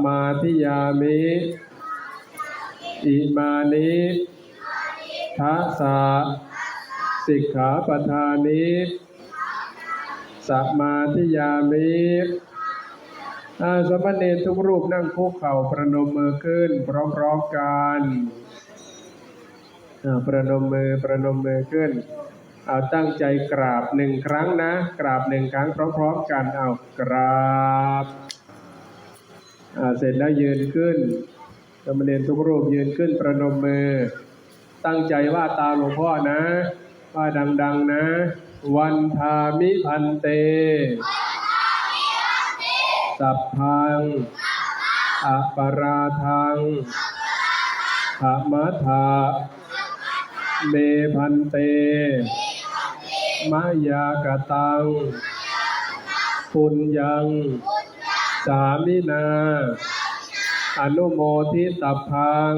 มาธิยามิอิมานิทัสสะสิกขาปทานิสัมมาทิยามิสมณเณรทุกรูปนั่งคุกเข่าประนมมือขึ้นพร้อมๆกันประนมมือขึ้นเอาตั้งใจกราบหนึ่งครั้งนะกราบหนึ่งครั้งพร้อมๆกันเอากราบเสร็จแล้วยืนขึ้นสมณเณรทุกรูปยืนขึ้นประนมมือตั้งใจว่าตามหลวงพ่อนะว่าดังๆนะวันทามิพันเตสัพพังอปราทังธรรมทาเมพันเตมายากตังปุญญังสามินาอนุโมทิตัพพัง